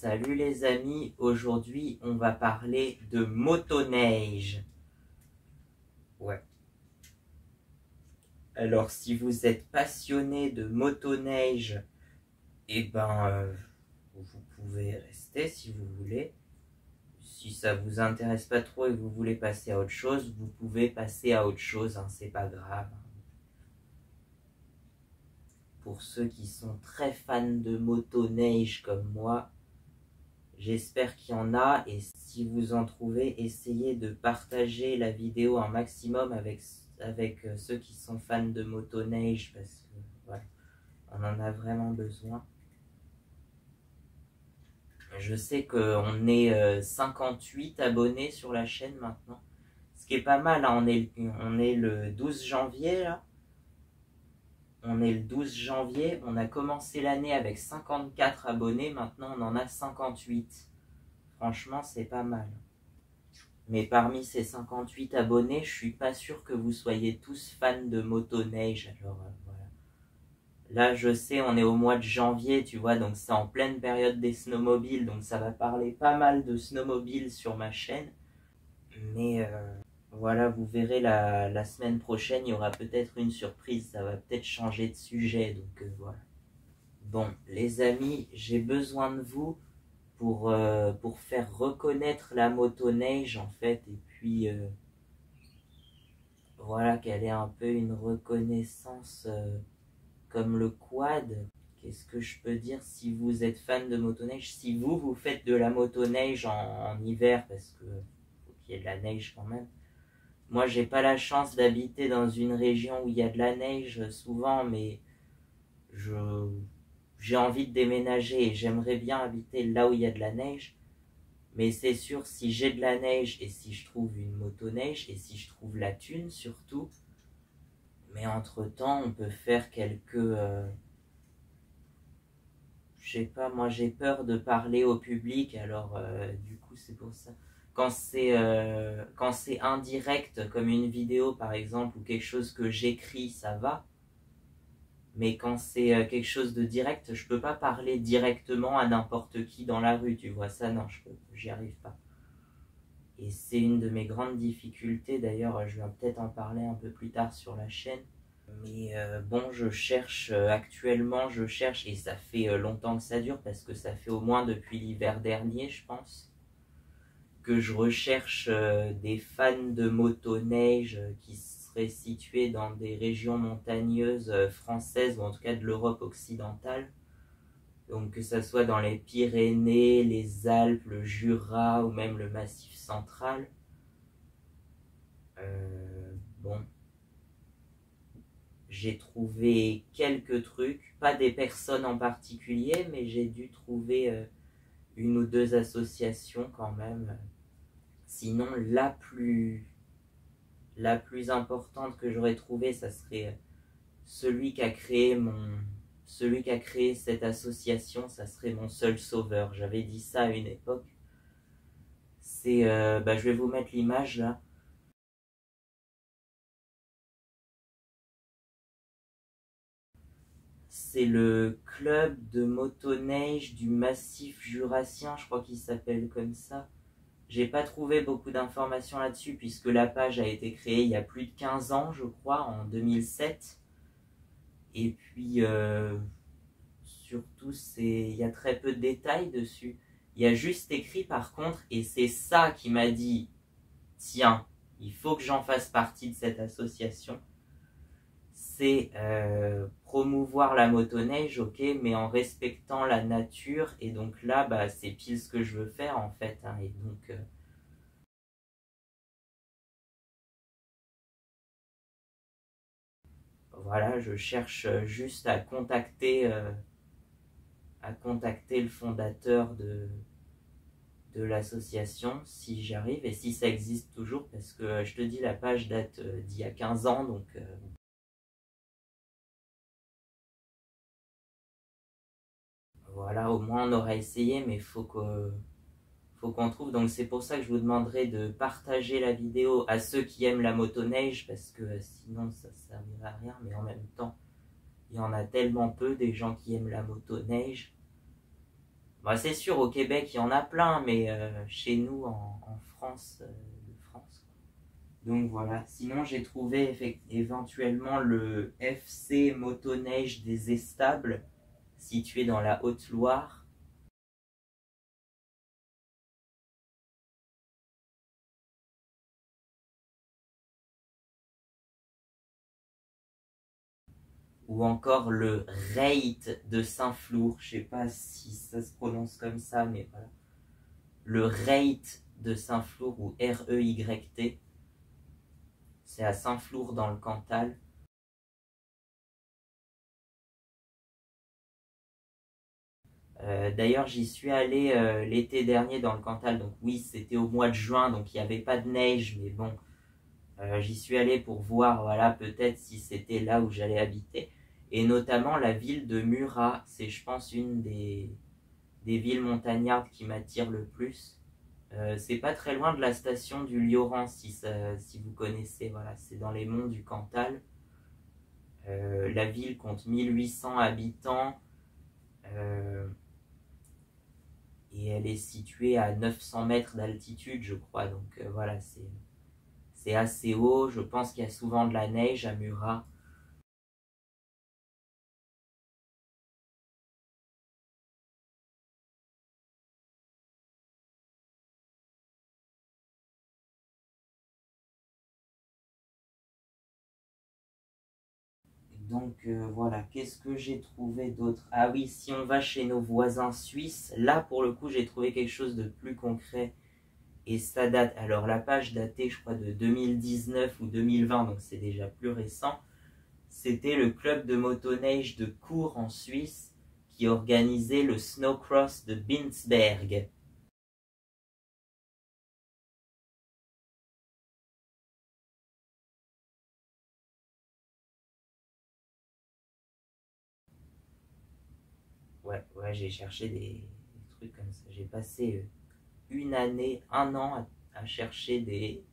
Salut les amis, aujourd'hui on va parler de motoneige. Ouais. Alors si vous êtes passionné de motoneige, vous pouvez rester si vous voulez. Si ça vous intéresse pas trop et que vous voulez passer à autre chose, vous pouvez passer à autre chose, hein, c'est pas grave. Pour ceux qui sont très fans de motoneige comme moi, j'espère qu'il y en a, et si vous en trouvez, essayez de partager la vidéo un maximum avec ceux qui sont fans de motoneige, parce que voilà, on en a vraiment besoin. Je sais qu'on est 58 abonnés sur la chaîne maintenant, ce qui est pas mal, hein. On est le 12 janvier là. On est le 12 janvier, on a commencé l'année avec 54 abonnés, maintenant on en a 58. Franchement, c'est pas mal. Mais parmi ces 58 abonnés, je suis pas sûr que vous soyez tous fans de motoneige. Alors voilà. Là, je sais, on est au mois de janvier, tu vois, donc c'est en pleine période des snowmobiles, donc ça va parler pas mal de snowmobiles sur ma chaîne. Mais voilà, vous verrez la semaine prochaine, il y aura peut-être une surprise, ça va peut-être changer de sujet, donc voilà. Bon, les amis, j'ai besoin de vous pour faire reconnaître la motoneige en fait, et puis voilà, qu'elle ait un peu une reconnaissance comme le quad. Qu'est-ce que je peux dire? Si vous êtes fan de motoneige, si vous faites de la motoneige en hiver, parce que faut qu'il y ait de la neige quand même. Moi, j'ai pas la chance d'habiter dans une région où il y a de la neige souvent, mais j'ai envie de déménager et j'aimerais bien habiter là où il y a de la neige. Mais c'est sûr, si j'ai de la neige et si je trouve une motoneige et si je trouve la thune surtout, mais entre-temps, on peut faire quelques... je sais pas, moi j'ai peur de parler au public, alors du coup c'est pour ça. Quand c'est indirect, comme une vidéo par exemple, ou quelque chose que j'écris, ça va. Mais quand c'est quelque chose de direct, je peux pas parler directement à n'importe qui dans la rue, tu vois ça, non, j'y arrive pas. Et c'est une de mes grandes difficultés, d'ailleurs je vais peut-être en parler un peu plus tard sur la chaîne. Mais bon, je cherche actuellement, et ça fait longtemps que ça dure, parce que ça fait au moins depuis l'hiver dernier, je pense, que je recherche des fans de motoneige qui seraient situés dans des régions montagneuses françaises, ou en tout cas de l'Europe occidentale. Donc que ça soit dans les Pyrénées, les Alpes, le Jura ou même le Massif central. Bon, j'ai trouvé quelques trucs, pas des personnes en particulier, mais j'ai dû trouver une ou deux associations quand même. Sinon, la plus importante que j'aurais trouvée, ça serait celui qui a créé cette association, ça serait mon seul sauveur. J'avais dit ça à une époque. C'est, je vais vous mettre l'image là. C'est le club de motoneige du Massif jurassien, je crois qu'il s'appelle comme ça. J'ai pas trouvé beaucoup d'informations là-dessus, puisque la page a été créée il y a plus de 15 ans, je crois, en 2007. Et puis, surtout, il y a très peu de détails dessus. Il y a juste écrit par contre, et c'est ça qui m'a dit, tiens, il faut que j'en fasse partie de cette association. C'est promouvoir la motoneige, ok, mais en respectant la nature. Et donc là, c'est pile ce que je veux faire en fait, hein. Et donc voilà, je cherche juste à contacter le fondateur de l'association, si j'arrive, et si ça existe toujours, parce que je te dis, la page date d'il y a 15 ans, donc voilà, au moins on aura essayé, mais faut qu'on trouve. Donc c'est pour ça que je vous demanderai de partager la vidéo à ceux qui aiment la motoneige, parce que sinon ça ne servira à rien. Mais en même temps, il y en a tellement peu des gens qui aiment la motoneige. Bah, c'est sûr, au Québec, il y en a plein, mais chez nous, en France, de France. Donc voilà. Sinon, j'ai trouvé éventuellement le FC Motoneige des Estables, situé dans la Haute-Loire. Ou encore le Reit de Saint-Flour. Je sais pas si ça se prononce comme ça, mais voilà. Le Reit de Saint-Flour, ou R-E-Y-T. C'est à Saint-Flour dans le Cantal. D'ailleurs, j'y suis allé l'été dernier dans le Cantal. Donc oui, c'était au mois de juin, donc il n'y avait pas de neige, mais bon, j'y suis allé pour voir, voilà, peut-être si c'était là où j'allais habiter. Et notamment la ville de Murat. C'est, je pense, une des villes montagnardes qui m'attire le plus. C'est pas très loin de la station du Lioran, si vous connaissez. Voilà, c'est dans les monts du Cantal. La ville compte 1800 habitants. Euh, et elle est située à 900 mètres d'altitude, je crois. Donc voilà, c'est assez haut. Je pense qu'il y a souvent de la neige à Murat. Donc voilà, qu'est-ce que j'ai trouvé d'autre? Ah oui, si on va chez nos voisins suisses, là pour le coup j'ai trouvé quelque chose de plus concret. Et ça date, alors la page datait je crois de 2019 ou 2020, donc c'est déjà plus récent. C'était le club de motoneige de Chur en Suisse qui organisait le snowcross de Binsberg. Ouais, ouais, j'ai cherché des trucs comme ça. J'ai passé une année, un an à chercher des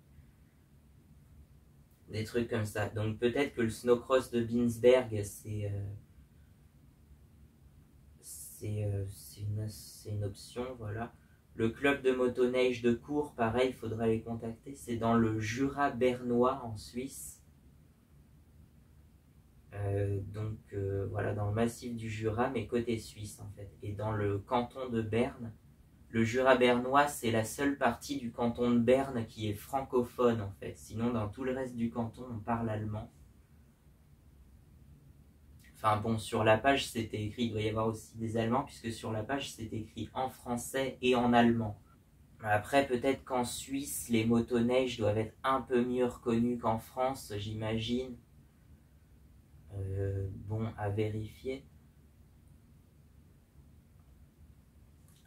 trucs comme ça. Donc peut-être que le snowcross de Binsberg, c'est une option, voilà. Le club de motoneige de Cours, pareil, il faudra les contacter. C'est dans le Jura bernois en Suisse. Voilà, dans le massif du Jura, mais côté suisse en fait. Et dans le canton de Berne. Le Jura bernois, c'est la seule partie du canton de Berne qui est francophone en fait. Sinon, dans tout le reste du canton, on parle allemand. Enfin bon, sur la page, c'était écrit, il doit y avoir aussi des Allemands, puisque sur la page, c'est écrit en français et en allemand. Après, peut-être qu'en Suisse, les motoneiges doivent être un peu mieux reconnus qu'en France, j'imagine. Bon, à vérifier.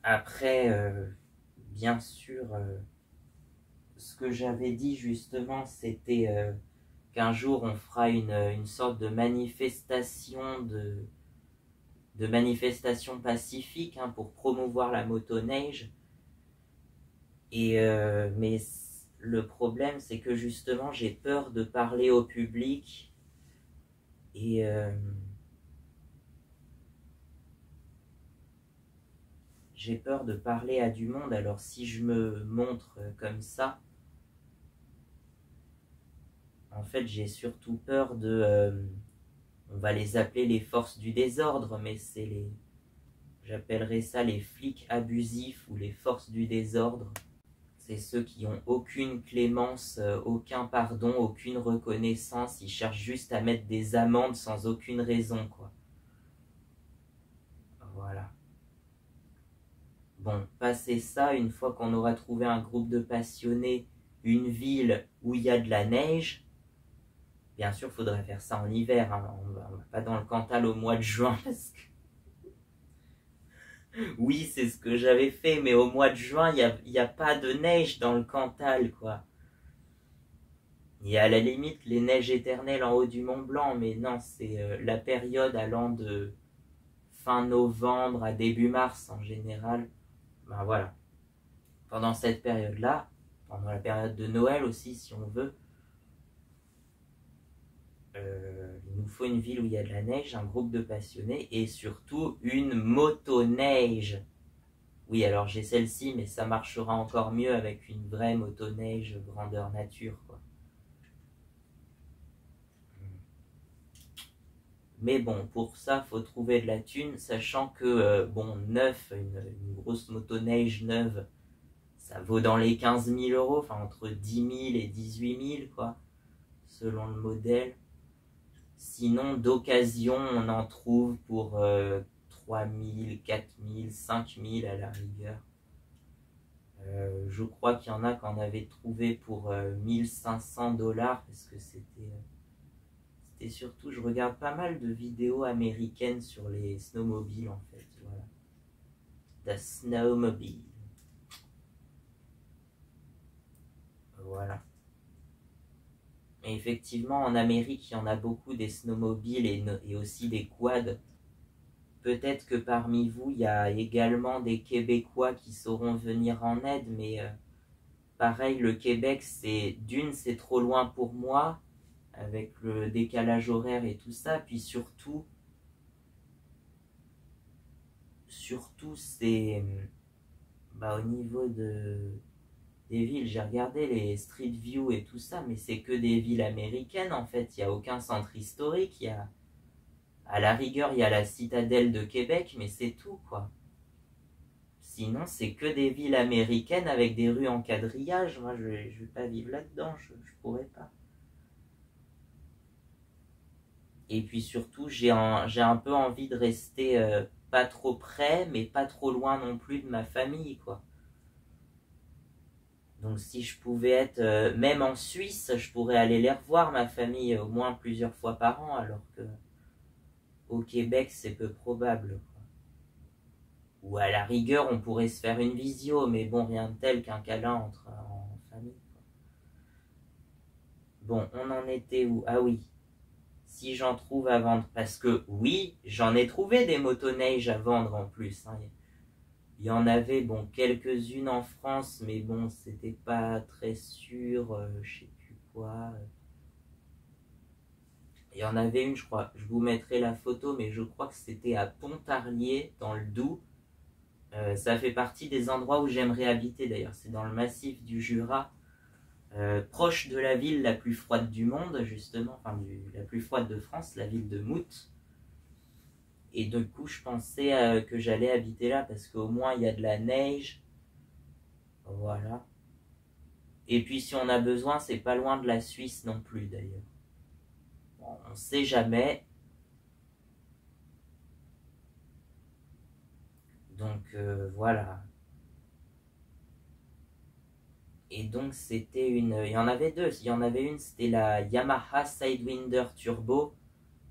Après, bien sûr, ce que j'avais dit justement, c'était qu'un jour on fera une sorte de manifestation pacifique hein, pour promouvoir la motoneige. Mais le problème, c'est que justement, j'ai peur de parler au public et j'ai peur de parler à du monde. Alors si je me montre comme ça, en fait, j'ai surtout peur on va les appeler les forces du désordre, mais j'appellerais ça les flics abusifs ou les forces du désordre. C'est ceux qui ont aucune clémence, aucun pardon, aucune reconnaissance. Ils cherchent juste à mettre des amendes sans aucune raison, quoi. Voilà. Bon, passer ça, une fois qu'on aura trouvé un groupe de passionnés, une ville où il y a de la neige, bien sûr, il faudrait faire ça en hiver. Hein. On va pas dans le Cantal au mois de juin parce que oui, c'est ce que j'avais fait, mais au mois de juin, y a pas de neige dans le Cantal, quoi. Il y a à la limite les neiges éternelles en haut du Mont Blanc, mais non, c'est la période allant de fin novembre à début mars en général. Ben voilà. Pendant cette période-là, pendant la période de Noël aussi, si on veut, il nous faut une ville où il y a de la neige, un groupe de passionnés et surtout une motoneige. Oui, alors j'ai celle-ci, mais ça marchera encore mieux avec une vraie motoneige grandeur nature, quoi. Mais bon, pour ça, faut trouver de la thune, sachant que, bon, neuf, une grosse motoneige neuve, ça vaut dans les 15 000 euros, enfin entre 10 000 et 18 000, quoi, selon le modèle. Sinon, d'occasion, on en trouve pour 3 000, 4 000, 5 000 à la rigueur. Je crois qu'il y en a qu'on avait trouvé pour 1 500 $ parce que c'était surtout, je regarde pas mal de vidéos américaines sur les snowmobiles en fait. Voilà. The Snowmobile. Voilà. Et effectivement, en Amérique, il y en a beaucoup des snowmobiles et aussi des quads. Peut-être que parmi vous, il y a également des Québécois qui sauront venir en aide, mais pareil, le Québec, c'est trop loin pour moi, avec le décalage horaire et tout ça, puis surtout c'est au niveau des villes, j'ai regardé les Street View et tout ça, mais c'est que des villes américaines en fait, il n'y a aucun centre historique, à la rigueur, il y a la citadelle de Québec, mais c'est tout quoi. Sinon, c'est que des villes américaines avec des rues en quadrillage. Moi, je vais pas vivre là-dedans, je pourrais pas. Et puis surtout, j'ai un peu envie de rester pas trop près, mais pas trop loin non plus de ma famille, quoi. Donc si je pouvais être, même en Suisse, je pourrais aller les revoir, ma famille, au moins plusieurs fois par an, alors que au Québec, c'est peu probable, quoi. Ou à la rigueur, on pourrait se faire une visio, mais bon, rien de tel qu'un câlin en famille, quoi. Bon, on en était où? Ah oui, si j'en trouve à vendre, parce que oui, j'en ai trouvé des motoneiges à vendre en plus, hein. Il y en avait, bon, quelques-unes en France, mais bon, c'était pas très sûr, je sais plus quoi. Il y en avait une, je crois, je vous mettrai la photo, mais je crois que c'était à Pontarlier, dans le Doubs. Ça fait partie des endroits où j'aimerais habiter d'ailleurs, c'est dans le massif du Jura, proche de la ville la plus froide du monde, justement, enfin la plus froide de France, la ville de Mout. Et du coup, je pensais que j'allais habiter là parce qu'au moins il y a de la neige. Voilà. Et puis si on a besoin, c'est pas loin de la Suisse non plus d'ailleurs. Bon, on sait jamais. Donc voilà. Et donc c'était une. Il y en avait deux. Il y en avait une, c'était la Yamaha Sidewinder Turbo.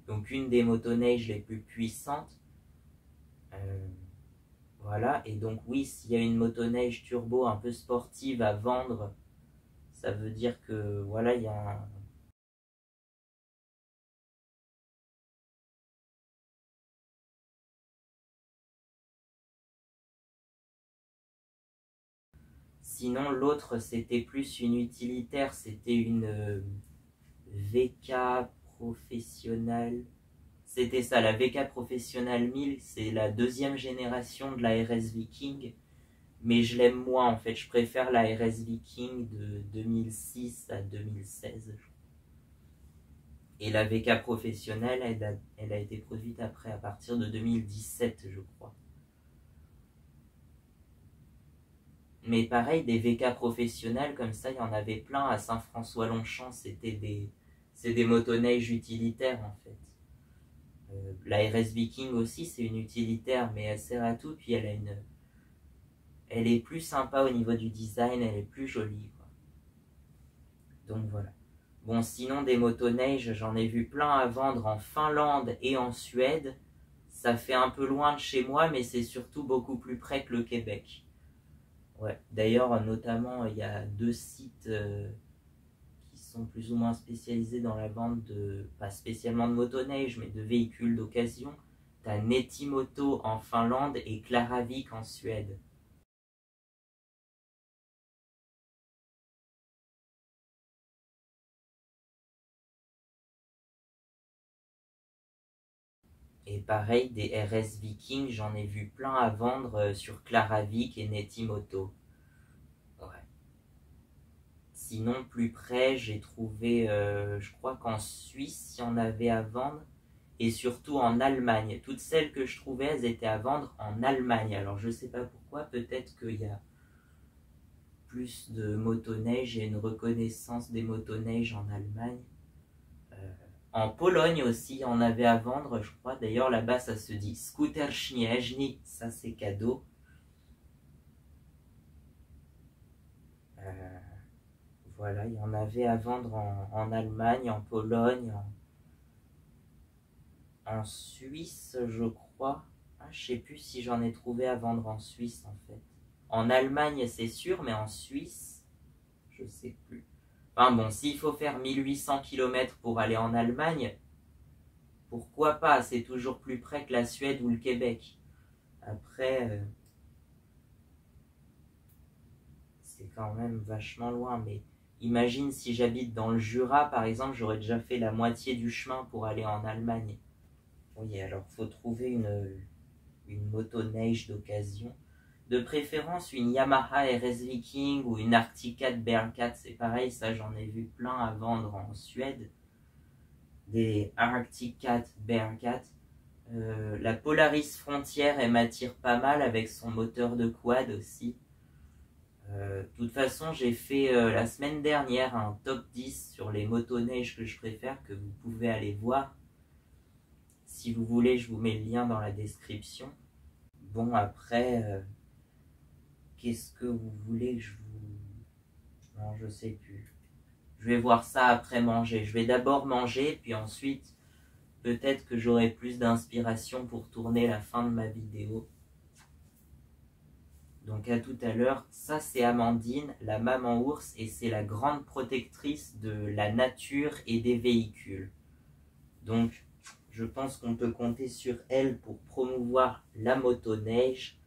Donc une des motoneiges les plus puissantes. Euh, voilà. Et donc oui, s'il y a une motoneige turbo un peu sportive à vendre, ça veut dire que voilà, il y a un. Sinon, l'autre, c'était plus une utilitaire, c'était une VK professionnelle. C'était ça, la VK Professional 1000, c'est la deuxième génération de la RS Viking, mais je l'aime moins en fait, je préfère la RS Viking de 2006 à 2016. Et la VK Professionnelle, elle a été produite après, à partir de 2017, je crois. Mais pareil, des VK professionnels comme ça, il y en avait plein à Saint-François-Longchamp. C'est des motoneiges utilitaires en fait. La RS Viking aussi, c'est une utilitaire, mais elle sert à tout. Puis elle est plus sympa au niveau du design, elle est plus jolie, quoi. Donc voilà. Bon, sinon des motoneiges, j'en ai vu plein à vendre en Finlande et en Suède. Ça fait un peu loin de chez moi, mais c'est surtout beaucoup plus près que le Québec. Ouais. D'ailleurs, notamment, il y a deux sites qui sont plus ou moins spécialisés dans la vente de, pas spécialement de motoneige, mais de véhicules d'occasion. T'as Netimoto en Finlande et Klaravik en Suède. Et pareil, des RS Viking, j'en ai vu plein à vendre sur Claravik et Netimoto. Ouais. Sinon, plus près, j'ai trouvé, je crois qu'en Suisse, il y en avait à vendre. Et surtout en Allemagne. Toutes celles que je trouvais, elles étaient à vendre en Allemagne. Alors je sais pas pourquoi, peut-être qu'il y a plus de motoneige et une reconnaissance des motoneiges en Allemagne. En Pologne aussi, on avait à vendre, je crois. D'ailleurs, là-bas, ça se dit scooter śnieżny, ça c'est cadeau. Voilà, il y en avait à vendre en Allemagne, en Pologne, en Suisse, je crois. Ah, je sais plus si j'en ai trouvé à vendre en Suisse, en fait. En Allemagne, c'est sûr, mais en Suisse, je sais plus. Enfin bon, s'il faut faire 1800 km pour aller en Allemagne, pourquoi pas? C'est toujours plus près que la Suède ou le Québec. Après, c'est quand même vachement loin, mais imagine si j'habite dans le Jura, par exemple, j'aurais déjà fait la moitié du chemin pour aller en Allemagne. Oui, alors faut trouver une motoneige d'occasion. De préférence une Yamaha RS Viking ou une Arctic Cat Bearcat, c'est pareil, ça j'en ai vu plein à vendre en Suède. Des Arctic Cat Bearcat. La Polaris Frontier, elle m'attire pas mal avec son moteur de quad aussi. De toute façon, j'ai fait la semaine dernière un top 10 sur les motoneiges que je préfère, que vous pouvez aller voir. Si vous voulez, je vous mets le lien dans la description. Bon, après, qu'est-ce que vous voulez que je vous... Non, je sais plus. Je vais voir ça après manger. Je vais d'abord manger, puis ensuite, peut-être que j'aurai plus d'inspiration pour tourner la fin de ma vidéo. Donc à tout à l'heure. Ça, c'est Amandine, la maman ours, et c'est la grande protectrice de la nature et des véhicules. Donc, je pense qu'on peut compter sur elle pour promouvoir la motoneige.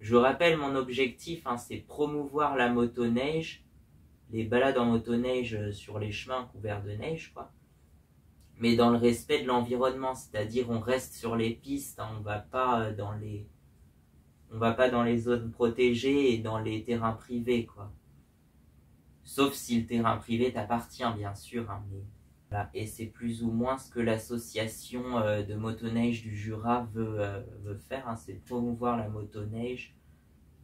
Je rappelle mon objectif, hein, c'est promouvoir la motoneige, les balades en motoneige sur les chemins couverts de neige, quoi. Mais dans le respect de l'environnement, c'est-à-dire on reste sur les pistes, hein, on va pas dans les zones protégées et dans les terrains privés, quoi. Sauf si le terrain privé t'appartient, bien sûr, hein, mais... Voilà. Et c'est plus ou moins ce que l'association de motoneige du Jura veut faire, hein, c'est promouvoir la motoneige,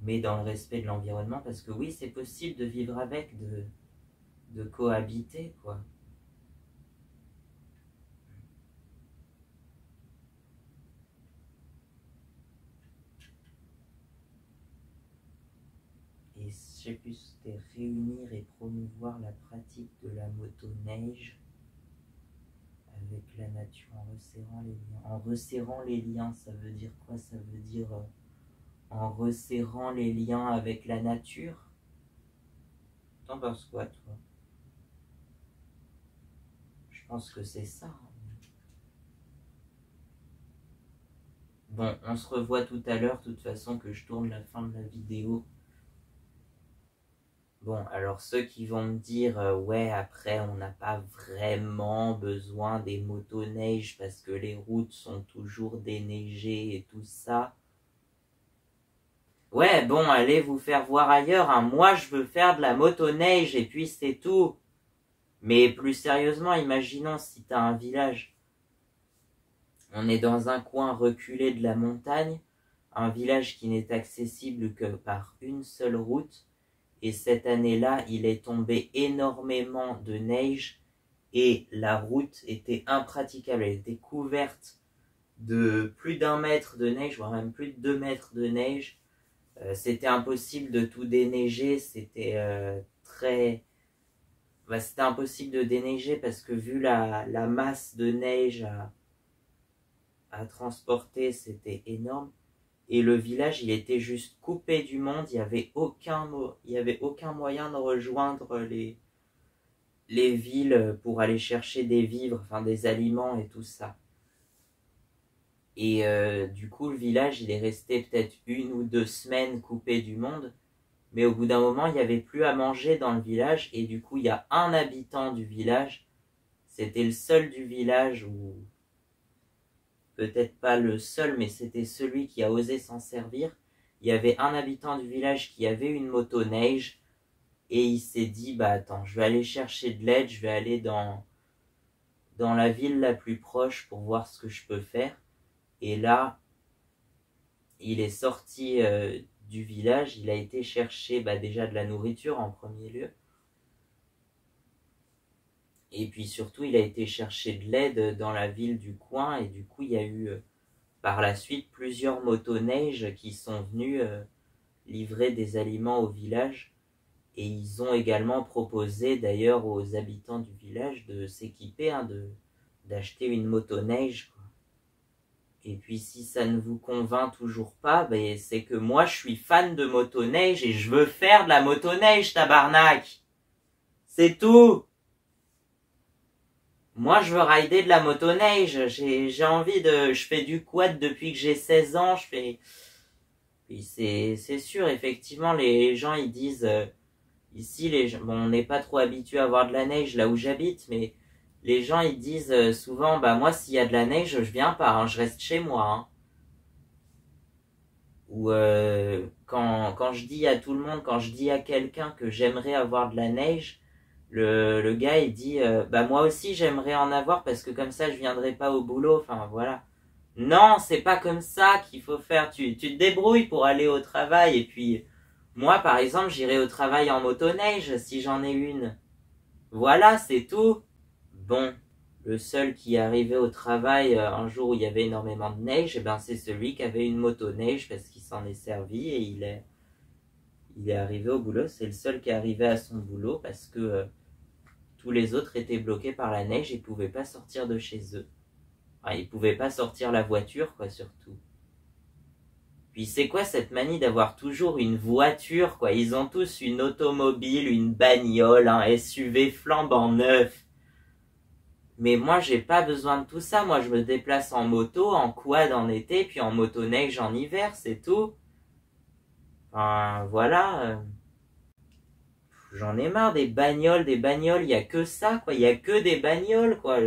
mais dans le respect de l'environnement, parce que oui, c'est possible de vivre avec, de cohabiter, quoi. Et je sais plus, c'était réunir et promouvoir la pratique de la motoneige avec la nature en resserrant les liens. En resserrant les liens, ça veut dire quoi? Ça veut dire en resserrant les liens avec la nature. T'en penses quoi, toi? Je pense que c'est ça. Bon, on se revoit tout à l'heure, de toute façon, que je tourne la fin de la vidéo. Bon, alors ceux qui vont me dire, ouais, après, on n'a pas vraiment besoin des motoneiges parce que les routes sont toujours déneigées et tout ça. Ouais, bon, allez vous faire voir ailleurs, hein. Moi, je veux faire de la motoneige et puis c'est tout. Mais plus sérieusement, imaginons si t'as un village. On est dans un coin reculé de la montagne, un village qui n'est accessible que par une seule route. Et cette année-là, il est tombé énormément de neige et la route était impraticable. Elle était couverte de plus d'1 mètre de neige, voire même plus de 2 mètres de neige. C'était impossible de tout déneiger, c'était c'était impossible de déneiger parce que vu la masse de neige à transporter, c'était énorme. Et le village, il était juste coupé du monde, il n'y avait aucun moyen de rejoindre les villes pour aller chercher des vivres, enfin des aliments et tout ça. Et du coup, le village, il est resté peut-être 1 ou 2 semaines coupé du monde. Mais au bout d'un moment, il n'y avait plus à manger dans le village. Et du coup, il y a un habitant du village. C'était le seul du village peut-être pas le seul, mais c'était celui qui a osé s'en servir. Il y avait un habitant du village qui avait une motoneige, et il s'est dit, bah attends, je vais aller chercher de l'aide, je vais aller dans la ville la plus proche pour voir ce que je peux faire. Et là, il est sorti du village, il a été chercher déjà de la nourriture en premier lieu. Et puis surtout, il a été chercher de l'aide dans la ville du coin. Et du coup, il y a eu par la suite plusieurs motoneiges qui sont venus livrer des aliments au village. Et ils ont également proposé d'ailleurs aux habitants du village de s'équiper, d'acheter une motoneige, quoi. Et puis si ça ne vous convainc toujours pas, c'est que moi je suis fan de motoneige et je veux faire de la motoneige, tabarnak. C'est tout. Moi je veux rider de la motoneige, j'ai envie je fais du quad depuis que j'ai 16 ans, Puis c'est sûr, effectivement, les gens ils disent, ici on n'est pas trop habitué à avoir de la neige là où j'habite, mais les gens ils disent souvent, moi s'il y a de la neige, je viens pas, hein, je reste chez moi, hein. Ou quand je dis à tout le monde, quand je dis à quelqu'un que j'aimerais avoir de la neige, le gars il dit moi aussi j'aimerais en avoir parce que comme ça je viendrai pas au boulot, enfin voilà. Non, c'est pas comme ça qu'il faut faire, tu te débrouilles pour aller au travail, et puis moi par exemple j'irai au travail en motoneige si j'en ai une. Voilà, c'est tout. Bon, le seul qui est arrivé au travail un jour où il y avait énormément de neige, c'est celui qui avait une motoneige parce qu'il s'en est servi et il est arrivé au boulot. C'est le seul qui est arrivé à son boulot parce que tous les autres étaient bloqués par la neige et ne pouvaient pas sortir de chez eux. Enfin, ils ne pouvaient pas sortir la voiture, quoi, surtout. Puis c'est quoi cette manie d'avoir toujours une voiture, quoi? Ils ont tous une automobile, une bagnole, un SUV flambant neuf. Mais moi, j'ai pas besoin de tout ça. Moi, je me déplace en moto, en quad en été, puis en motoneige en hiver, c'est tout. Enfin, voilà. J'en ai marre des bagnoles, il y a que ça, quoi. Il y a que des bagnoles, quoi.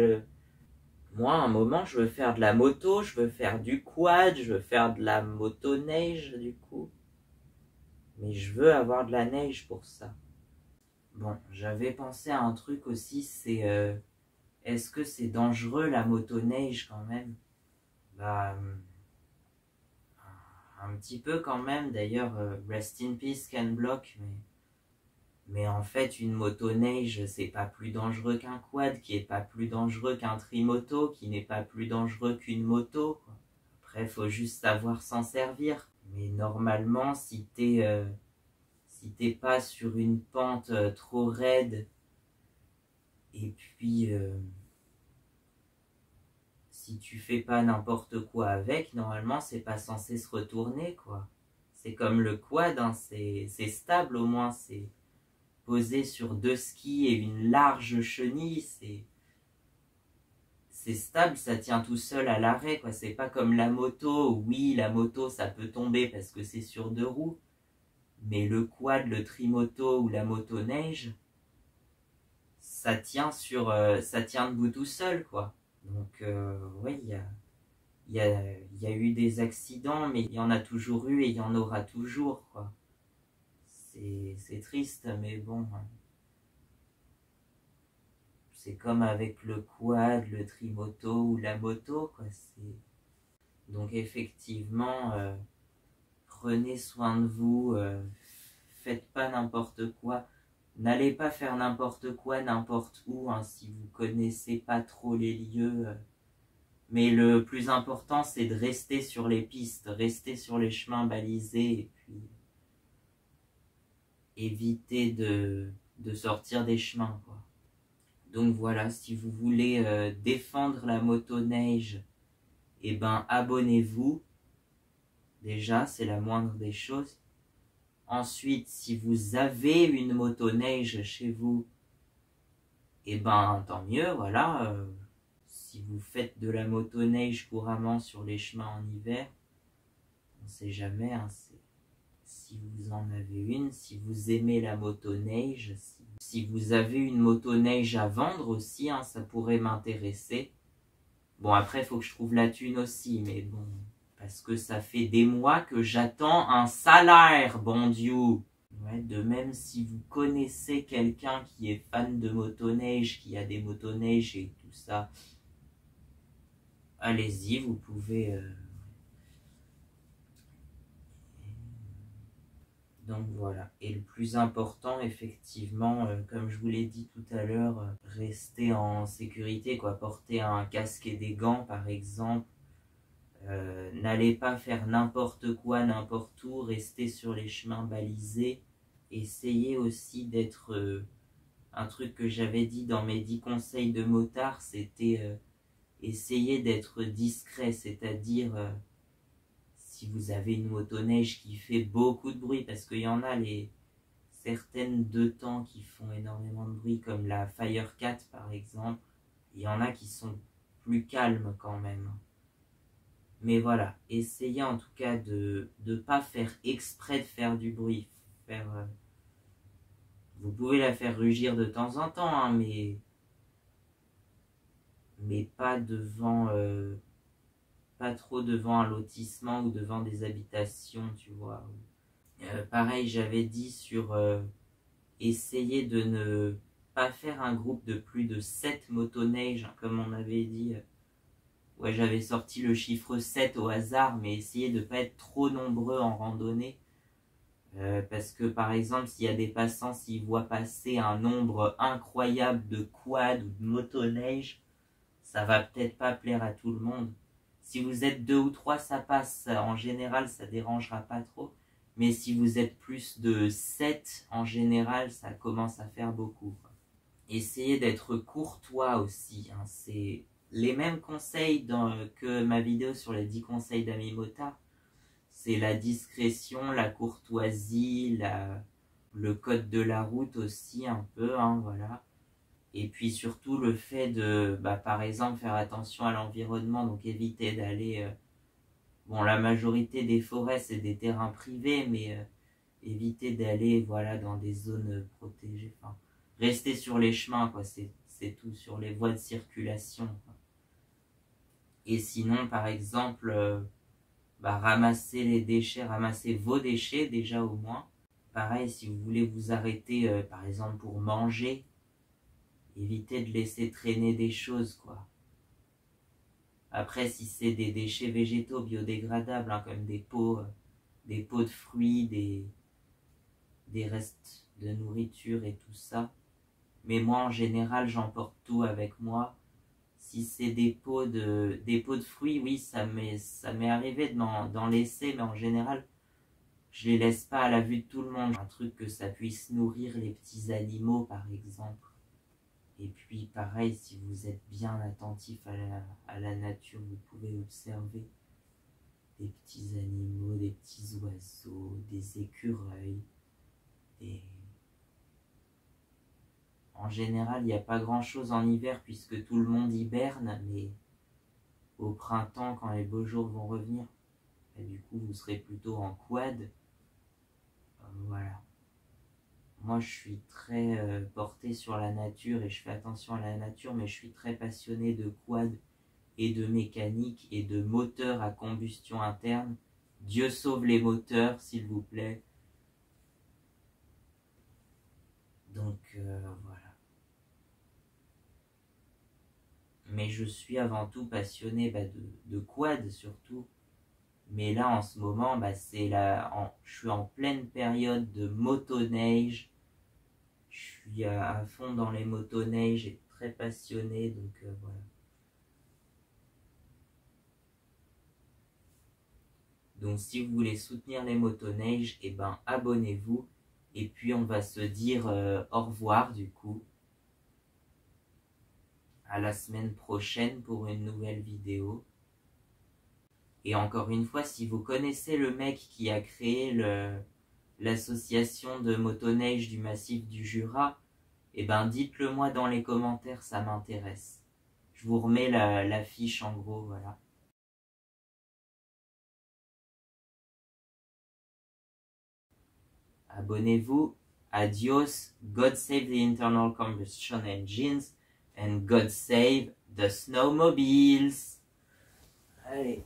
Moi, à un moment, je veux faire de la moto, je veux faire du quad, je veux faire de la motoneige, du coup. Mais je veux avoir de la neige pour ça. Bon, j'avais pensé à un truc aussi, c'est... est-ce que c'est dangereux la motoneige quand même? Un petit peu quand même, d'ailleurs, rest in peace Ken Block, mais en fait une motoneige c'est pas plus dangereux qu'un quad, qui est pas plus dangereux qu'un trimoto, qui n'est pas plus dangereux qu'une moto, quoi. Après faut juste savoir s'en servir, mais normalement si t'es pas sur une pente trop raide, et puis si tu fais pas n'importe quoi avec, normalement c'est pas censé se retourner, quoi. C'est comme le quad, hein, c'est stable au moins, c'est posé sur 2 skis et une large chenille, c'est stable, ça tient tout seul à l'arrêt, quoi. C'est pas comme la moto, oui la moto ça peut tomber parce que c'est sur 2 roues, mais le quad, le trimoto ou la motoneige, ça tient debout tout seul, quoi. Donc ouais, il y a eu des accidents, mais il y en a toujours eu et il y en aura toujours, quoi. C'est triste, mais bon. C'est comme avec le quad, le trimoto ou la moto, quoi. Donc effectivement, prenez soin de vous, faites pas n'importe quoi. N'allez pas faire n'importe quoi, n'importe où, hein, si vous connaissez pas trop les lieux. Mais le plus important, c'est de rester sur les pistes, rester sur les chemins balisés, et puis éviter de sortir des chemins, quoi. Donc voilà, si vous voulez défendre la motoneige, abonnez-vous. Déjà, c'est la moindre des choses. Ensuite, si vous avez une motoneige chez vous, tant mieux, voilà. Si vous faites de la motoneige couramment sur les chemins en hiver, on ne sait jamais, hein, si vous en avez une, si vous aimez la motoneige, si vous avez une motoneige à vendre aussi, hein, ça pourrait m'intéresser. Bon, après, il faut que je trouve la thune aussi, mais bon, parce que ça fait des mois que j'attends un salaire, bon Dieu. Ouais, de même, si vous connaissez quelqu'un qui est fan de motoneige, qui a des motoneiges et tout ça, allez-y, vous pouvez... Donc voilà. Et le plus important, effectivement, comme je vous l'ai dit tout à l'heure, rester en sécurité, quoi. Porter un casque et des gants, par exemple. N'allez pas faire n'importe quoi, n'importe où. Restez sur les chemins balisés. Essayez aussi d'être... un truc que j'avais dit dans mes 10 conseils de motard, c'était essayer d'être discret, c'est-à-dire... si vous avez une motoneige qui fait beaucoup de bruit, parce qu'il y en a certaines deux temps qui font énormément de bruit, comme la Firecat par exemple, il y en a qui sont plus calmes quand même. Mais voilà, essayez en tout cas de ne pas faire exprès de faire du bruit. Vous pouvez la faire rugir de temps en temps, hein, mais pas devant... pas trop devant un lotissement ou devant des habitations, tu vois. Pareil, j'avais dit sur essayer de ne pas faire un groupe de plus de 7 motoneiges, hein, comme on avait dit. Ouais, j'avais sorti le chiffre 7 au hasard, mais essayer de ne pas être trop nombreux en randonnée. Parce que par exemple, s'il y a des passants, s'ils voient passer un nombre incroyable de quads ou de motoneiges, ça va peut-être pas plaire à tout le monde. Si vous êtes 2 ou 3, ça passe. En général, ça dérangera pas trop. Mais si vous êtes plus de 7, en général, ça commence à faire beaucoup. Essayez d'être courtois aussi. Hein. C'est les mêmes conseils que ma vidéo sur les 10 conseils d'amis motards. C'est la discrétion, la courtoisie, le code de la route aussi un peu. Hein, voilà. Et puis surtout le fait de, par exemple, faire attention à l'environnement, donc éviter d'aller... bon, la majorité des forêts, c'est des terrains privés, mais éviter d'aller voilà, dans des zones protégées. Enfin, rester sur les chemins, quoi, c'est tout, sur les voies de circulation. Quoi. Et sinon, par exemple, ramasser les déchets, ramasser vos déchets déjà au moins. Pareil, si vous voulez vous arrêter, par exemple, pour manger, évitez de laisser traîner des choses, quoi. Après, si c'est des déchets végétaux biodégradables, hein, comme des pots de fruits, des restes de nourriture et tout ça. Mais moi, en général, j'emporte tout avec moi. Si c'est des pots de fruits, oui, ça m'est arrivé d'en laisser, mais en général, je les laisse pas à la vue de tout le monde. Un truc que ça puisse nourrir les petits animaux, par exemple. Et puis pareil, si vous êtes bien attentif à la nature, vous pouvez observer des petits animaux, des petits oiseaux, des écureuils. En général, il n'y a pas grand-chose en hiver puisque tout le monde hiberne, mais au printemps, quand les beaux jours vont revenir, du coup, vous serez plutôt en quad. Voilà. Moi, je suis très porté sur la nature et je fais attention à la nature, mais je suis très passionné de quad et de mécanique et de moteurs à combustion interne. Dieu sauve les moteurs, s'il vous plaît. Donc, voilà. Mais je suis avant tout passionné de quad, surtout. Mais là, en ce moment, je suis en pleine période de motoneige. Je suis à fond dans les motoneiges et très passionné, donc voilà. Donc si vous voulez soutenir les motoneiges, abonnez-vous. Et puis on va se dire au revoir du coup. À la semaine prochaine pour une nouvelle vidéo. Et encore une fois, si vous connaissez le mec qui a créé l'association de motoneige du massif du Jura, dites-le moi dans les commentaires, ça m'intéresse. Je vous remets la fiche en gros, voilà. Abonnez-vous. Adios. God save the internal combustion engines. And God save the snowmobiles. Allez.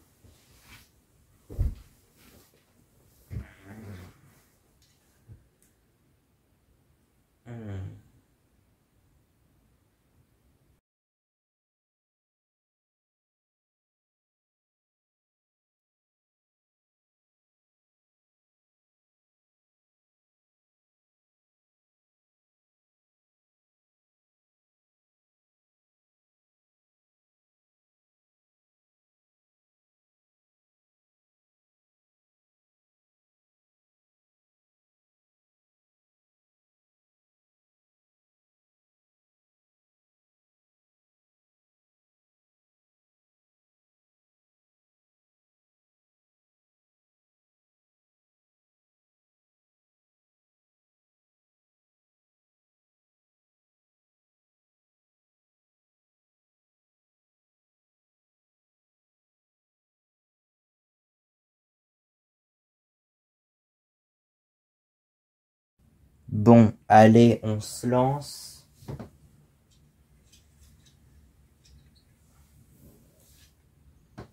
Bon, allez, on se lance.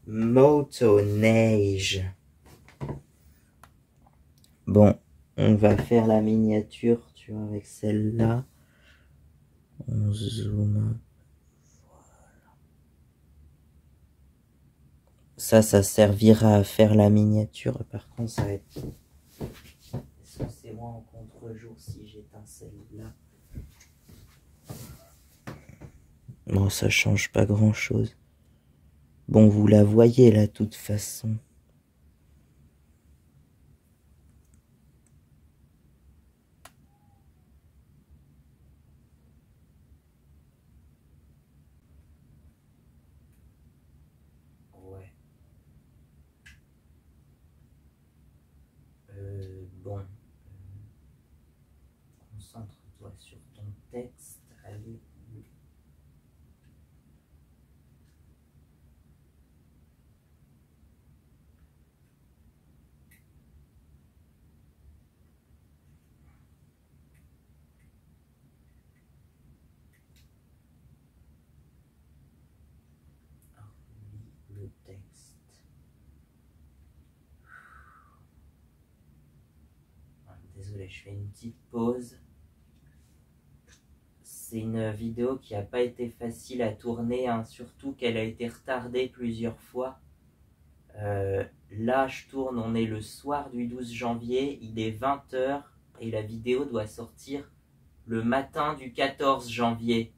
Motoneige. Bon, on va faire la miniature, tu vois, avec celle-là. On zoome. Voilà. Ça servira à faire la miniature. Par contre, ça va être... Est-ce que c'est moi en contre-jour si j'éteins celle-là? Bon, ça change pas grand-chose. Bon, vous la voyez là, de toute façon. Ouais. Bon. Concentre-toi sur ton texte. Allez. Le texte. Désolé, je fais une petite pause. C'est une vidéo qui n'a pas été facile à tourner, hein, surtout qu'elle a été retardée plusieurs fois. Là, je tourne, on est le soir du 12 janvier, il est 20 h et la vidéo doit sortir le matin du 14 janvier.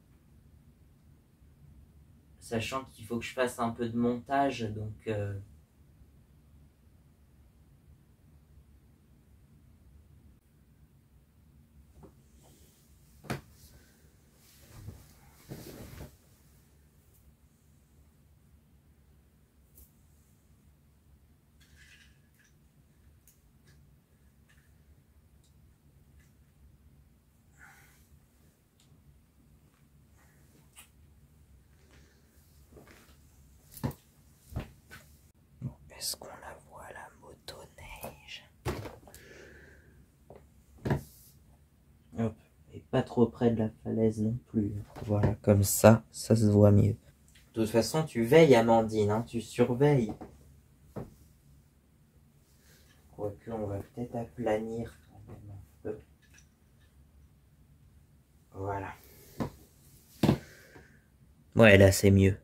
Sachant qu'il faut que je fasse un peu de montage, donc... Est-ce qu'on la voit, la motoneige? Hop. Et pas trop près de la falaise non plus. Voilà, comme ça se voit mieux. De toute façon, tu veilles, Amandine, hein, tu surveilles. Quoique, on va peut-être aplanir quand même un peu. Voilà. Ouais, là, c'est mieux.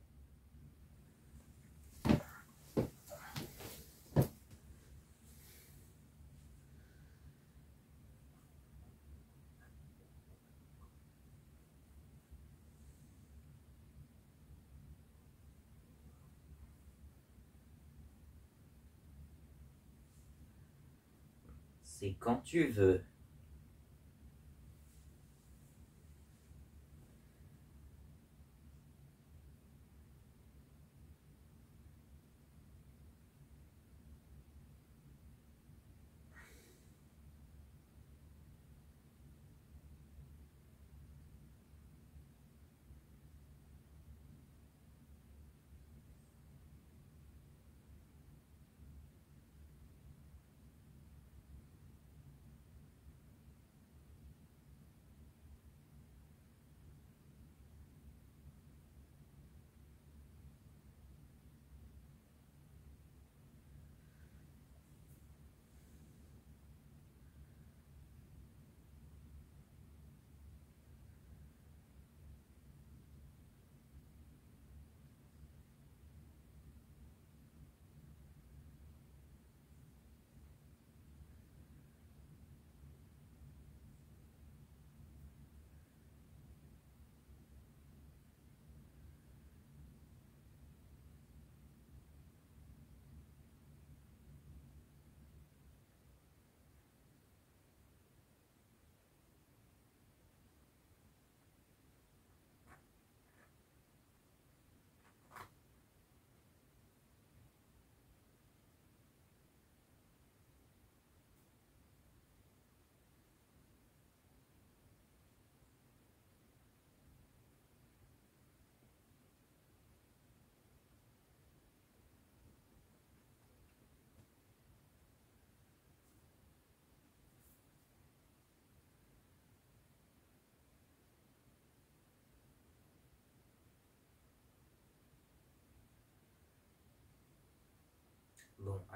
C'est quand tu veux.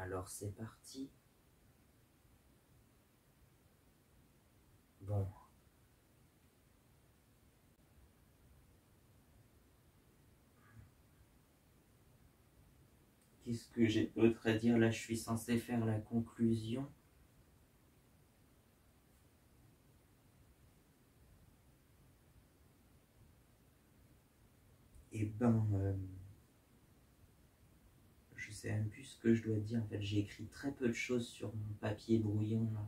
Alors c'est parti. Bon. Qu'est-ce que j'ai d'autre à dire? Là, je suis censé faire la conclusion. Et ben, je sais même plus ce que je dois dire. En fait, j'ai écrit très peu de choses sur mon papier brouillon là.